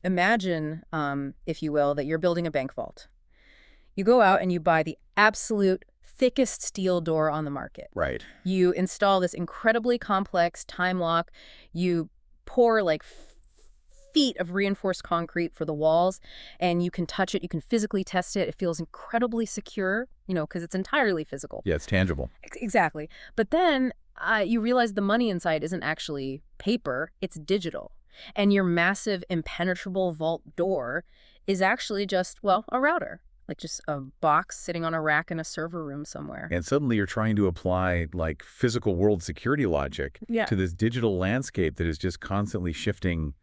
Imagine, if you will, that you're building a bank vault. You go out and you buy the absolute thickest steel door on the market. Right. You install this incredibly complex time lock. You pour like feet of reinforced concrete for the walls, and you can touch it. You can physically test it. It feels incredibly secure, because it's entirely physical. Yeah, it's tangible. Exactly. But then you realize the money inside isn't actually paper, it's digital. And your massive, impenetrable vault door is actually just, well, a router, like just a box sitting on a rack in a server room somewhere. And suddenly you're trying to apply like physical world security logic Yeah. to this digital landscape that is just constantly shifting,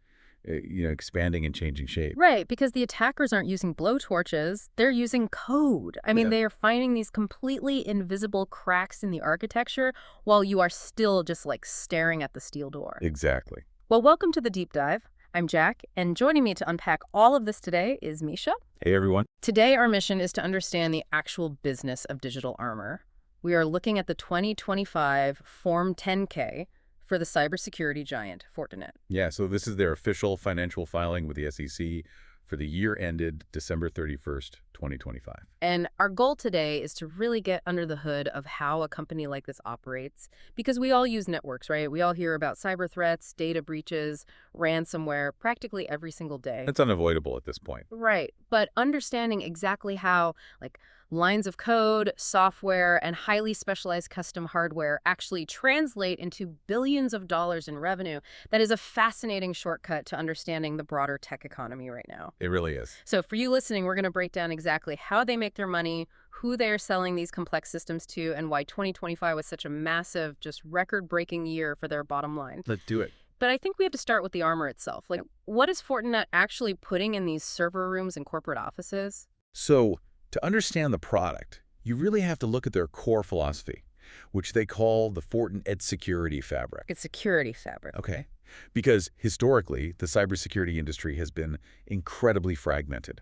expanding and changing shape. Right, because the attackers aren't using blowtorches, they're using code. I mean, Yeah. they are finding these completely invisible cracks in the architecture while you are still just like staring at the steel door. Exactly. Well, welcome to the deep dive. I'm Jack, and joining me to unpack all of this today is Misha. Hey, everyone. Today, our mission is to understand the actual business of digital armor. We are looking at the 2025 Form 10K for the cybersecurity giant, Fortinet. Yeah, so this is their official financial filing with the SEC for the year ended December 31st, 2025. And our goal today is to really get under the hood of how a company like this operates, because we all use networks, right? We all hear about cyber threats, data breaches, ransomware practically every single day. It's unavoidable at this point. Right. But understanding exactly how, like, lines of code, software, and highly specialized custom hardware actually translate into billions of dollars in revenue, that is a fascinating shortcut to understanding the broader tech economy right now. It really is. So for you listening, we're going to break down exactly how they make their money, who they are selling these complex systems to, and why 2025 was such a massive, just record-breaking year for their bottom line. Let's do it. But I think we have to start with the armor itself. Like, what is Fortinet actually putting in these server rooms and corporate offices? So, to understand the product, you really have to look at their core philosophy, which they call the Fortinet security fabric. It's security fabric. Okay? Because historically, the cybersecurity industry has been incredibly fragmented.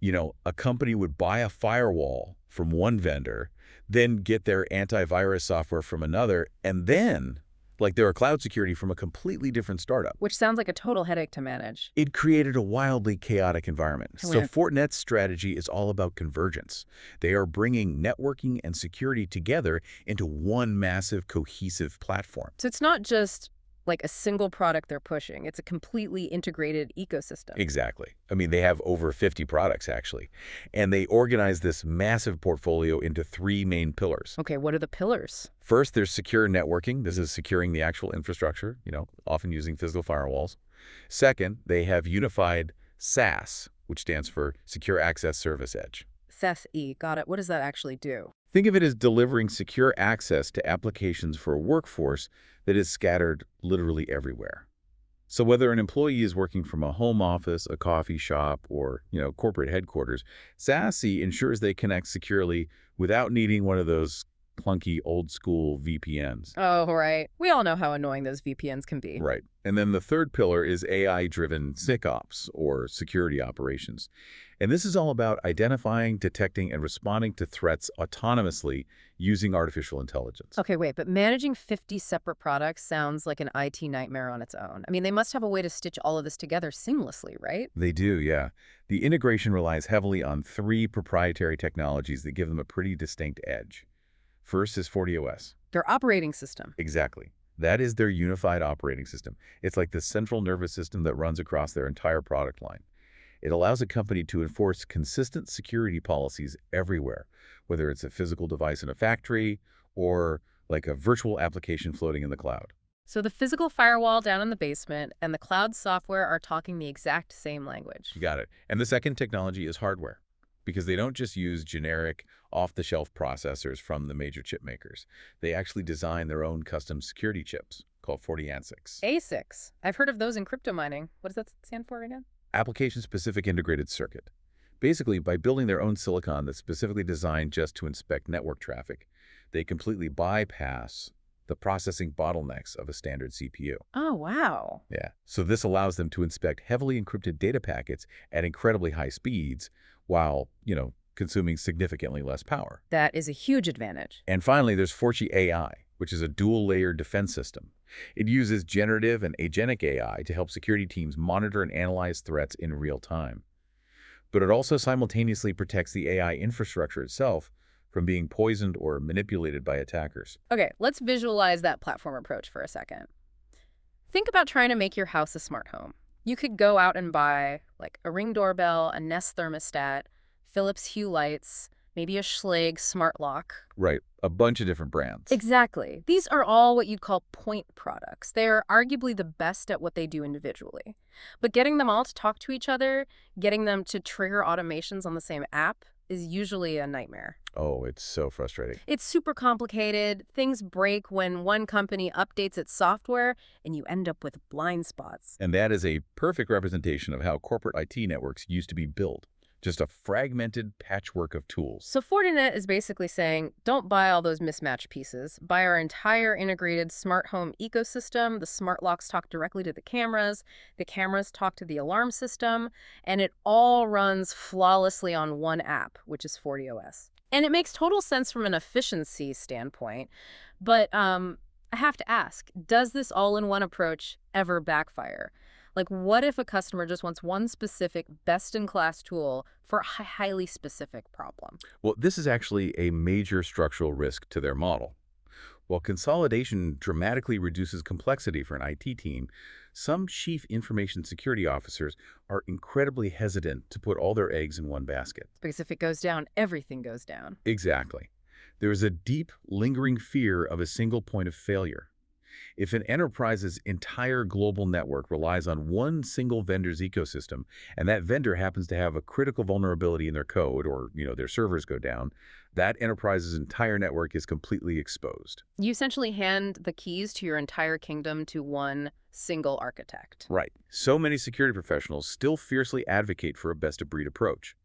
A company would buy a firewall from one vendor, then get their antivirus software from another, and then, like their cloud security from a completely different startup. Which sounds like a total headache to manage. It created a wildly chaotic environment. So Yeah. Fortinet's strategy is all about convergence. They are bringing networking and security together into one massive, cohesive platform. So it's not just like a single product they're pushing. It's a completely integrated ecosystem. Exactly. I mean, they have over 50 products, actually. And they organize this massive portfolio into three main pillars. Okay, what are the pillars? First, there's secure networking. This is securing the actual infrastructure, often using physical firewalls. Second, they have unified SaaS, which stands for Secure Access Service Edge. SaaS-E, got it. What does that actually do? Think of it as delivering secure access to applications for a workforce that is scattered literally everywhere. So whether an employee is working from a home office, a coffee shop, or, corporate headquarters, SASE ensures they connect securely without needing one of those clunky old-school VPNs. Oh, right. We all know how annoying those VPNs can be. Right. And then the third pillar is AI-driven SecOps, or security operations. And this is all about identifying, detecting, and responding to threats autonomously using artificial intelligence. Okay, wait, but managing 50 separate products sounds like an IT nightmare on its own. I mean, they must have a way to stitch all of this together seamlessly, right? They do, yeah. The integration relies heavily on three proprietary technologies that give them a pretty distinct edge. First is FortiOS. Their operating system. Exactly. That is their unified operating system. It's like the central nervous system that runs across their entire product line. It allows a company to enforce consistent security policies everywhere, whether it's a physical device in a factory or like a virtual application floating in the cloud. So the physical firewall down in the basement and the cloud software are talking the exact same language. You got it. And the second technology is hardware, because they don't just use generic, off-the-shelf processors from the major chip makers. They actually design their own custom security chips called FortiASICs. ASICs. I've heard of those in crypto mining. What does that stand for again? Application-specific integrated circuit. Basically, by building their own silicon that's specifically designed just to inspect network traffic, they completely bypass the processing bottlenecks of a standard CPU. Oh, wow. Yeah. So this allows them to inspect heavily encrypted data packets at incredibly high speeds while, consuming significantly less power. That is a huge advantage. And finally, there's Forti AI, which is a dual-layered defense system. It uses generative and agentic AI to help security teams monitor and analyze threats in real time. But it also simultaneously protects the AI infrastructure itself from being poisoned or manipulated by attackers. Okay, let's visualize that platform approach for a second. Think about trying to make your house a smart home. You could go out and buy like a Ring doorbell, a Nest thermostat, Philips Hue lights, maybe a Schlage smart lock. Right, a bunch of different brands. Exactly. These are all what you'd call point products. They're arguably the best at what they do individually. But getting them all to talk to each other, getting them to trigger automations on the same app is usually a nightmare. Oh, it's so frustrating. It's super complicated. Things break when one company updates its software, and you end up with blind spots. And that is a perfect representation of how corporate IT networks used to be built. Just a fragmented patchwork of tools. So Fortinet is basically saying, don't buy all those mismatched pieces. Buy our entire integrated smart home ecosystem. The smart locks talk directly to the cameras talk to the alarm system, and it all runs flawlessly on one app, which is FortiOS. And it makes total sense from an efficiency standpoint, but I have to ask, does this all-in-one approach ever backfire? Like, what if a customer just wants one specific best-in-class tool for a highly specific problem? Well, this is actually a major structural risk to their model. While consolidation dramatically reduces complexity for an IT team, some chief information security officers are incredibly hesitant to put all their eggs in one basket. Because if it goes down, everything goes down. Exactly. There is a deep, lingering fear of a single point of failure. If an enterprise's entire global network relies on one single vendor's ecosystem, and that vendor happens to have a critical vulnerability in their code or, their servers go down, that enterprise's entire network is completely exposed. You essentially hand the keys to your entire kingdom to one single architect. Right. So many security professionals still fiercely advocate for a best-of-breed approach.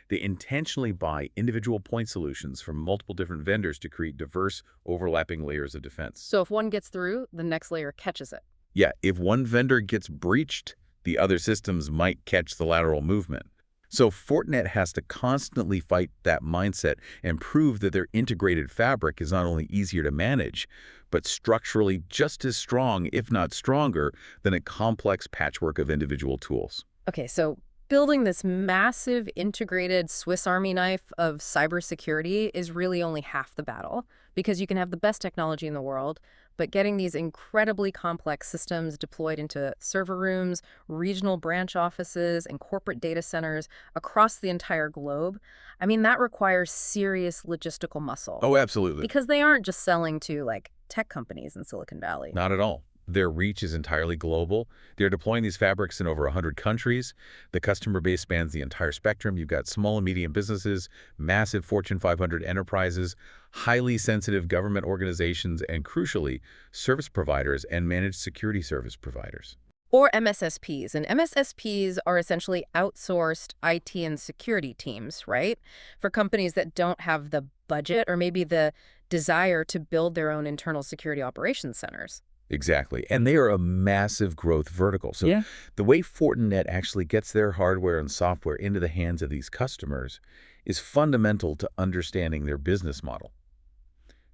They intentionally buy individual point solutions from multiple different vendors to create diverse, overlapping layers of defense. So if one gets through, the next layer catches it. Yeah, if one vendor gets breached, the other systems might catch the lateral movement. So Fortinet has to constantly fight that mindset and prove that their integrated fabric is not only easier to manage, but structurally just as strong, if not stronger, than a complex patchwork of individual tools. Okay, so building this massive integrated Swiss Army knife of cybersecurity is really only half the battle, because you can have the best technology in the world, but getting these incredibly complex systems deployed into server rooms, regional branch offices, and corporate data centers across the entire globe, I mean, that requires serious logistical muscle. Oh, absolutely. Because they aren't just selling to, like, tech companies in Silicon Valley. Not at all. Their reach is entirely global. They're deploying these fabrics in over 100 countries. The customer base spans the entire spectrum. You've got small and medium businesses, massive Fortune 500 enterprises, highly sensitive government organizations, and crucially, service providers and managed security service providers. Or MSSPs. And MSSPs are essentially outsourced IT and security teams, right? For companies that don't have the budget or maybe the desire to build their own internal security operations centers. Exactly. And they are a massive growth vertical. So the way Fortinet actually gets their hardware and software into the hands of these customers is fundamental to understanding their business model,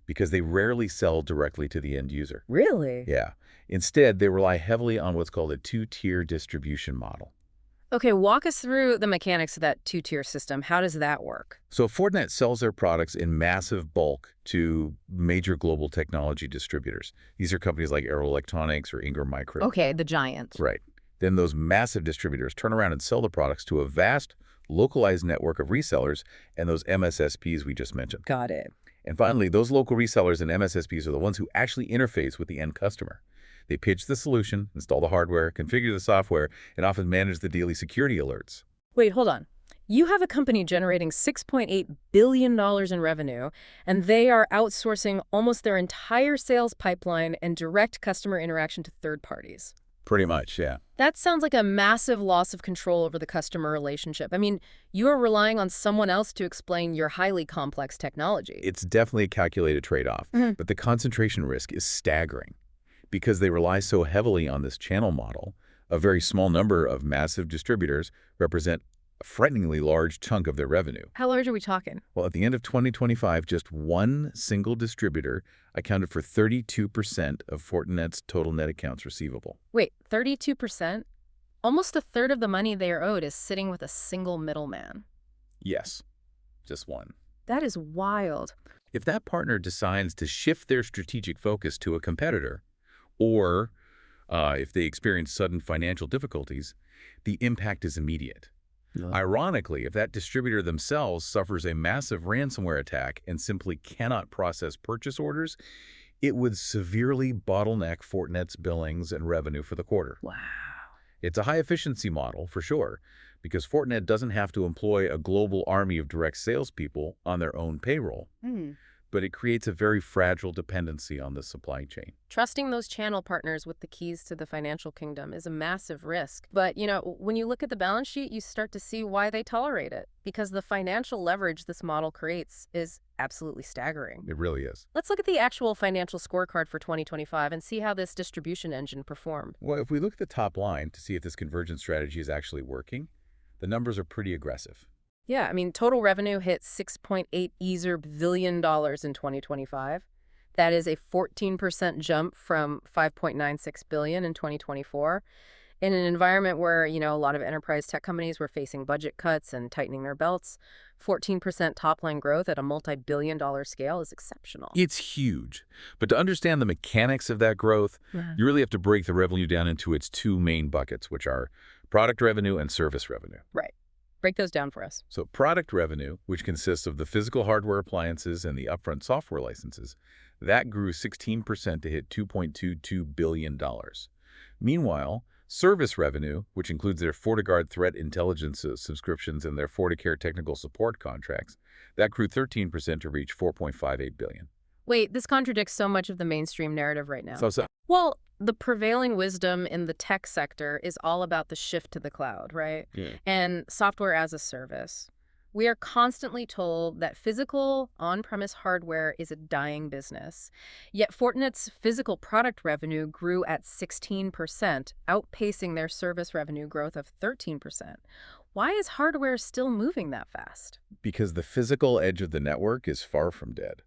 because they rarely sell directly to the end user. Really? Yeah. Instead, they rely heavily on what's called a two-tier distribution model. Okay, walk us through the mechanics of that two-tier system. How does that work? So Fortinet sells their products in massive bulk to major global technology distributors. These are companies like Arrow Electronics or Ingram Micro. Okay, the giants. Right. Then those massive distributors turn around and sell the products to a vast, localized network of resellers and those MSSPs we just mentioned. Got it. And finally, those local resellers and MSSPs are the ones who actually interface with the end customer. They pitch the solution, install the hardware, configure the software, and often manage the daily security alerts. Wait, hold on. You have a company generating $6.8 billion in revenue, and they are outsourcing almost their entire sales pipeline and direct customer interaction to third parties. Pretty much, yeah. That sounds like a massive loss of control over the customer relationship. I mean, you are relying on someone else to explain your highly complex technology. It's definitely a calculated trade-off, but the concentration risk is staggering. Because they rely so heavily on this channel model, a very small number of massive distributors represent a frighteningly large chunk of their revenue. How large are we talking? Well, at the end of 2025, just one single distributor accounted for 32% of Fortinet's total net accounts receivable. Wait, 32%? Almost a third of the money they are owed is sitting with a single middleman. Yes, just one. That is wild. If that partner decides to shift their strategic focus to a competitor, or if they experience sudden financial difficulties, the impact is immediate. Yeah. Ironically, if that distributor themselves suffers a massive ransomware attack and simply cannot process purchase orders, it would severely bottleneck Fortinet's billings and revenue for the quarter. Wow. It's a high-efficiency model, for sure, because Fortinet doesn't have to employ a global army of direct salespeople on their own payroll, but it creates a very fragile dependency on the supply chain. Trusting those channel partners with the keys to the financial kingdom is a massive risk. But, when you look at the balance sheet, you start to see why they tolerate it, because the financial leverage this model creates is absolutely staggering. It really is. Let's look at the actual financial scorecard for 2025 and see how this distribution engine performed. Well, if we look at the top line to see if this convergence strategy is actually working, the numbers are pretty aggressive. Yeah, total revenue hit $6.8 billion in 2025. That is a 14% jump from $5.96 billion in 2024. In an environment where, a lot of enterprise tech companies were facing budget cuts and tightening their belts, 14% top-line growth at a multi-billion-dollar scale is exceptional. It's huge. But to understand the mechanics of that growth, you really have to break the revenue down into its two main buckets, which are product revenue and service revenue. Right. Break those down for us. So product revenue, which consists of the physical hardware appliances and the upfront software licenses, that grew 16% to hit $2.22 billion. Meanwhile, service revenue, which includes their FortiGuard threat intelligence subscriptions and their FortiCare technical support contracts, that grew 13% to reach $4.58 billion. Wait, this contradicts so much of the mainstream narrative right now. So Well, the prevailing wisdom in the tech sector is all about the shift to the cloud, right? Yeah. And software as a service. We are constantly told that physical on-premise hardware is a dying business. Yet Fortinet's physical product revenue grew at 16%, outpacing their service revenue growth of 13%. Why is hardware still moving that fast? because the physical edge of the network is far from dead.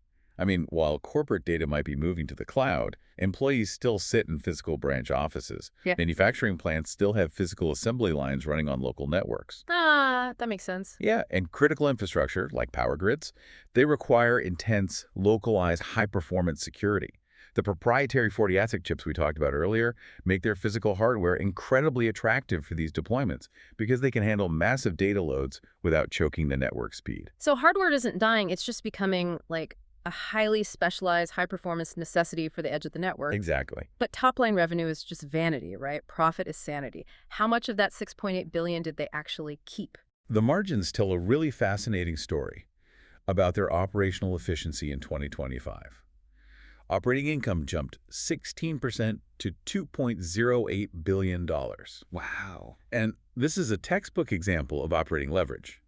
While corporate data might be moving to the cloud, employees still sit in physical branch offices. Yeah. Manufacturing plants still have physical assembly lines running on local networks. That makes sense. Yeah, and critical infrastructure, like power grids, they require intense, localized, high-performance security. The proprietary FortiASIC chips we talked about earlier make their physical hardware incredibly attractive for these deployments because they can handle massive data loads without choking the network speed. So hardware isn't dying, it's just becoming like a highly specialized, high-performance necessity for the edge of the network. Exactly. But top-line revenue is just vanity, right? Profit is sanity. How much of that $6.8 billion did they actually keep? The margins tell a really fascinating story about their operational efficiency in 2025. Operating income jumped 16% to $2.08 billion. Wow. And this is a textbook example of operating leverage.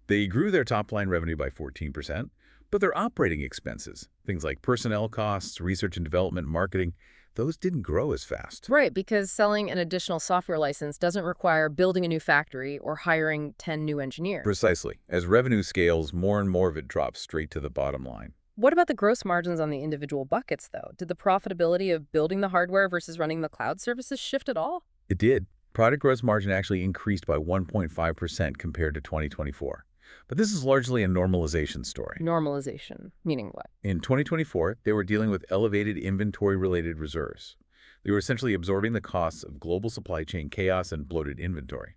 They grew their top-line revenue by 14%, but their operating expenses, things like personnel costs, research and development, marketing, those didn't grow as fast. Right, because selling an additional software license doesn't require building a new factory or hiring 10 new engineers. Precisely. As revenue scales, more and more of it drops straight to the bottom line. What about the gross margins on the individual buckets, though? Did the profitability of building the hardware versus running the cloud services shift at all? It did. Product gross margin actually increased by 1.5% compared to 2024. But this is largely a normalization story. Normalization, meaning what? In 2024, they were dealing with elevated inventory-related reserves. They were essentially absorbing the costs of global supply chain chaos and bloated inventory.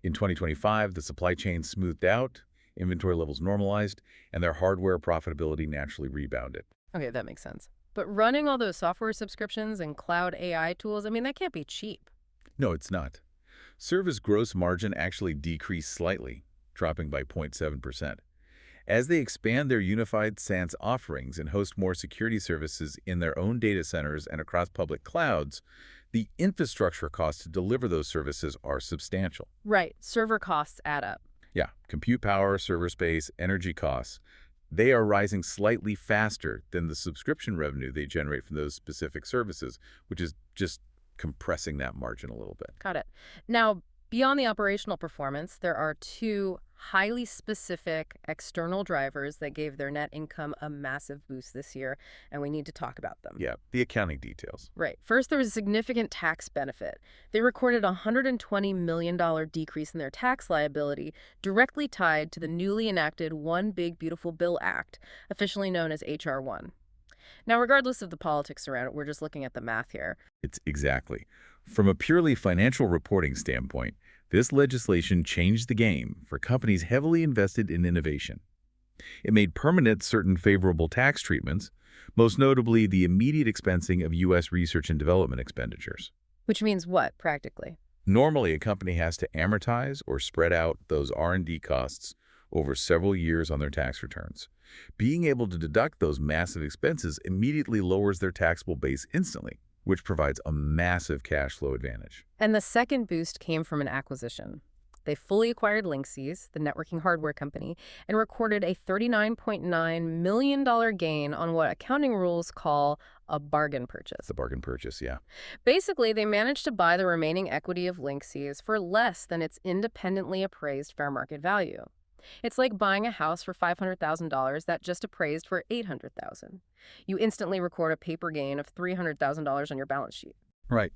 In 2025, the supply chain smoothed out, inventory levels normalized, and their hardware profitability naturally rebounded. Okay, that makes sense. But running all those software subscriptions and cloud AI tools, that can't be cheap. No, it's not. Service gross margin actually decreased slightly, dropping by 0.7%. As they expand their unified SaaS offerings and host more security services in their own data centers and across public clouds, the infrastructure costs to deliver those services are substantial. Right, server costs add up. Yeah, compute power, server space, energy costs, they are rising slightly faster than the subscription revenue they generate from those specific services, which is just compressing that margin a little bit. Got it. Now, Beyond the operational performance, there are two highly specific external drivers that gave their net income a massive boost this year, and we need to talk about them. Yeah, the accounting details. Right. First, there was a significant tax benefit. They recorded a $120 million decrease in their tax liability, directly tied to the newly enacted One Big Beautiful Bill Act, officially known as H.R. 1. Now, regardless of the politics around it, we're just looking at the math here. It's exactly. From a purely financial reporting standpoint, this legislation changed the game for companies heavily invested in innovation. It made permanent certain favorable tax treatments, most notably the immediate expensing of U.S. research and development expenditures. Which means what, practically? Normally, a company has to amortize or spread out those R&D costs over several years on their tax returns. Being able to deduct those massive expenses immediately lowers their taxable base instantly, which provides a massive cash flow advantage. And the second boost came from an acquisition. They fully acquired Linksys, the networking hardware company, and recorded a $39.9 million gain on what accounting rules call a bargain purchase. The bargain purchase, yeah. Basically, they managed to buy the remaining equity of Linksys for less than its independently appraised fair market value. It's like buying a house for $500,000 that just appraised for $800,000. You instantly record a paper gain of $300,000 on your balance sheet. Right.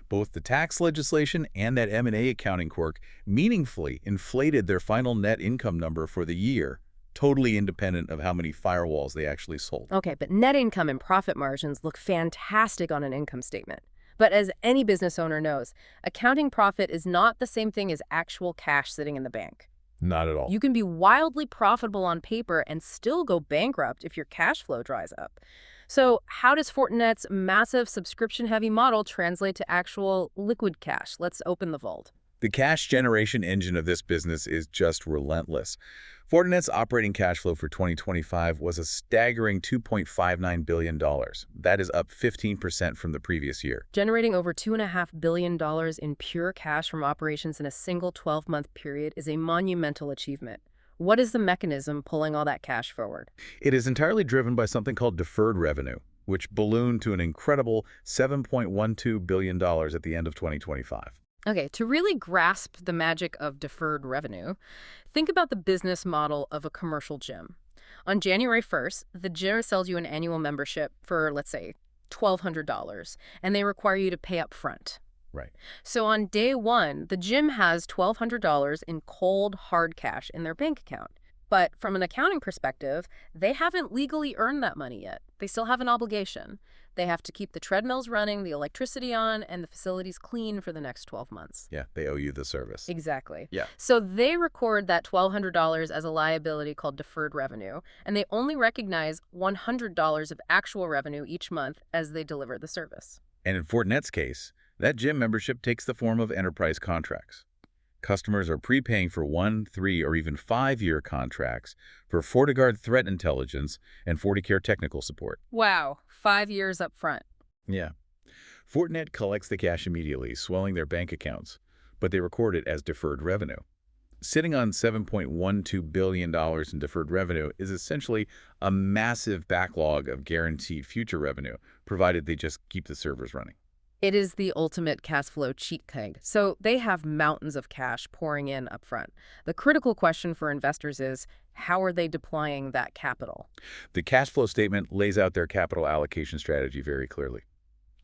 Both the tax legislation and that M&A accounting quirk meaningfully inflated their final net income number for the year, totally independent of how many firewalls they actually sold. Okay, but net income and profit margins look fantastic on an income statement. But as any business owner knows, accounting profit is not the same thing as actual cash sitting in the bank. Not at all. You can be wildly profitable on paper and still go bankrupt if your cash flow dries up. So how does Fortinet's massive subscription-heavy model translate to actual liquid cash? Let's open the vault. The cash generation engine of this business is just relentless. Fortinet's operating cash flow for 2025 was a staggering $2.59 billion. That is up 15% from the previous year. Generating over $2.5 billion in pure cash from operations in a single 12-month period is a monumental achievement. What is the mechanism pulling all that cash forward? It is entirely driven by something called deferred revenue, which ballooned to an incredible $7.12 billion at the end of 2025. Okay, to really grasp the magic of deferred revenue, think about the business model of a commercial gym. On January 1st, the gym sells you an annual membership for, let's say, $1,200, and they require you to pay up front. Right. So on day one, the gym has $1,200 in cold, hard cash in their bank account. But from an accounting perspective, they haven't legally earned that money yet. They still have an obligation. They have to keep the treadmills running, the electricity on, and the facilities clean for the next 12 months. Yeah, they owe you the service. Exactly. Yeah. So they record that $1,200 as a liability called deferred revenue, and they only recognize $100 of actual revenue each month as they deliver the service. And in Fortinet's case, that gym membership takes the form of enterprise contracts. Customers are prepaying for 1, 3, or even 5-year contracts for FortiGuard threat intelligence and FortiCare technical support. Wow, 5 years up front. Yeah. Fortinet collects the cash immediately, swelling their bank accounts, but they record it as deferred revenue. Sitting on $7.12 billion in deferred revenue is essentially a massive backlog of guaranteed future revenue, provided they just keep the servers running. It is the ultimate cash flow cheat code. So they have mountains of cash pouring in up front. The critical question for investors is, how are they deploying that capital? The cash flow statement lays out their capital allocation strategy very clearly.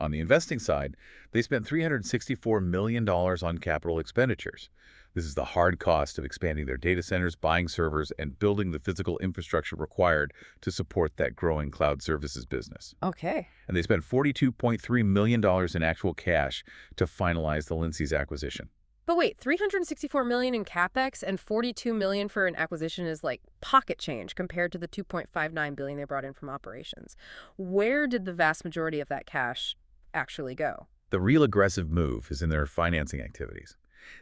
On the investing side, they spent $364 million on capital expenditures. This is the hard cost of expanding their data centers, buying servers, and building the physical infrastructure required to support that growing cloud services business. Okay. And they spent $42.3 million in actual cash to finalize the Linksys acquisition. But wait, $364 million in CapEx and $42 million for an acquisition is like pocket change compared to the $2.59 billion they brought in from operations. Where did the vast majority of that cash actually go? The real aggressive move is in their financing activities.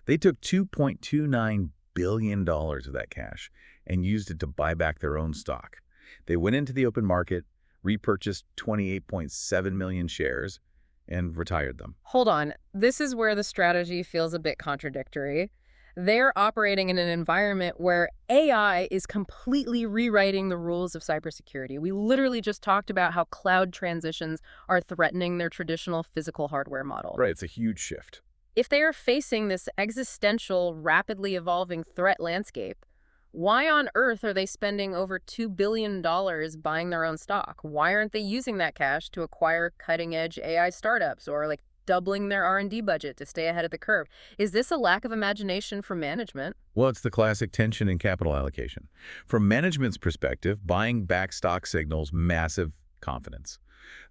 They took $2.29 billion of that cash and used it to buy back their own stock. They went into the open market, repurchased 28.7 million shares, and retired them. Hold on. This is where the strategy feels a bit contradictory. They're operating in an environment where AI is completely rewriting the rules of cybersecurity. We literally just talked about how cloud transitions are threatening their traditional physical hardware model. Right, it's a huge shift. If they are facing this existential, rapidly evolving threat landscape, why on earth are they spending over $2 billion buying their own stock? Why aren't they using that cash to acquire cutting-edge AI startups or like doubling their R&D budget to stay ahead of the curve? Is this a lack of imagination from management? Well, it's the classic tension in capital allocation. From management's perspective, buying back stock signals massive confidence.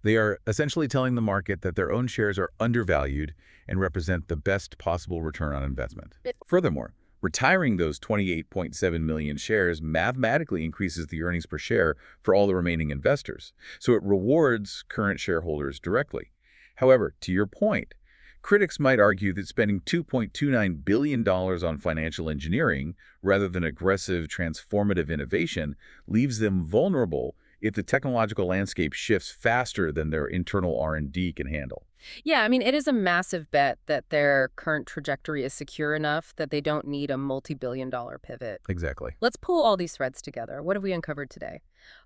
They are essentially telling the market that their own shares are undervalued and represent the best possible return on investment. Furthermore, retiring those 28.7 million shares mathematically increases the earnings per share for all the remaining investors, so it rewards current shareholders directly. However, to your point, critics might argue that spending $2.29 billion on financial engineering rather than aggressive transformative innovation leaves them vulnerable if the technological landscape shifts faster than their internal R&D can handle. Yeah, I mean, it is a massive bet that their current trajectory is secure enough that they don't need a multi-billion-dollar pivot. Exactly. Let's pull all these threads together. What have we uncovered today?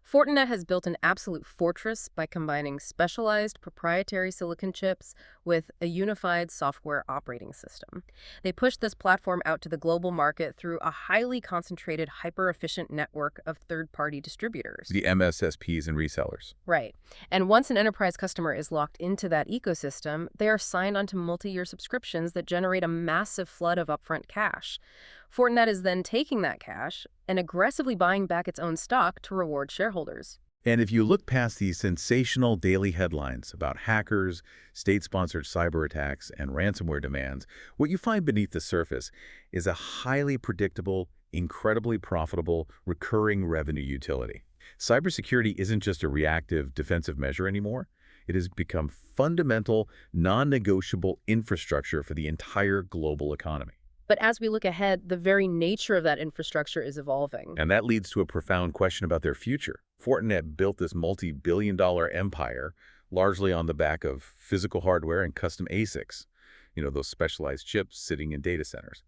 Fortinet has built an absolute fortress by combining specialized proprietary silicon chips with a unified software operating system. They pushed this platform out to the global market through a highly concentrated, hyper-efficient network of third-party distributors. The MSSPs and resellers. Right. And once an enterprise customer is locked into that ecosystem, they are signed onto multi-year subscriptions that generate a massive flood of upfront cash. Fortinet is then taking that cash and aggressively buying back its own stock to reward shareholders. And if you look past these sensational daily headlines about hackers, state-sponsored cyber attacks, and ransomware demands, what you find beneath the surface is a highly predictable, incredibly profitable, recurring revenue utility. Cybersecurity isn't just a reactive, defensive measure anymore. It has become fundamental, non-negotiable infrastructure for the entire global economy. But as we look ahead, the very nature of that infrastructure is evolving. And that leads to a profound question about their future. Fortinet built this multi-billion-dollar empire largely on the back of physical hardware and custom ASICs, those specialized chips sitting in data centers.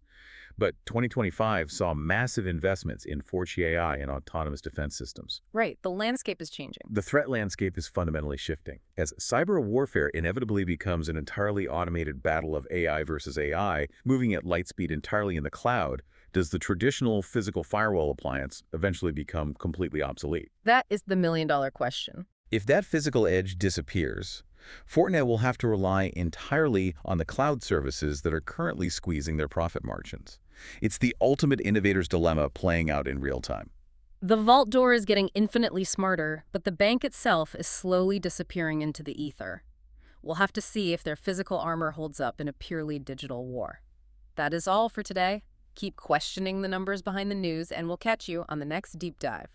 But 2025 saw massive investments in Forge AI and autonomous defense systems. Right, the landscape is changing. The threat landscape is fundamentally shifting. As cyber warfare inevitably becomes an entirely automated battle of AI versus AI, moving at light speed entirely in the cloud, does the traditional physical firewall appliance eventually become completely obsolete? That is the million-dollar question. If that physical edge disappears, Fortinet will have to rely entirely on the cloud services that are currently squeezing their profit margins. It's the ultimate innovator's dilemma playing out in real time. The vault door is getting infinitely smarter, but the bank itself is slowly disappearing into the ether. We'll have to see if their physical armor holds up in a purely digital war. That is all for today. Keep questioning the numbers behind the news, and we'll catch you on the next deep dive.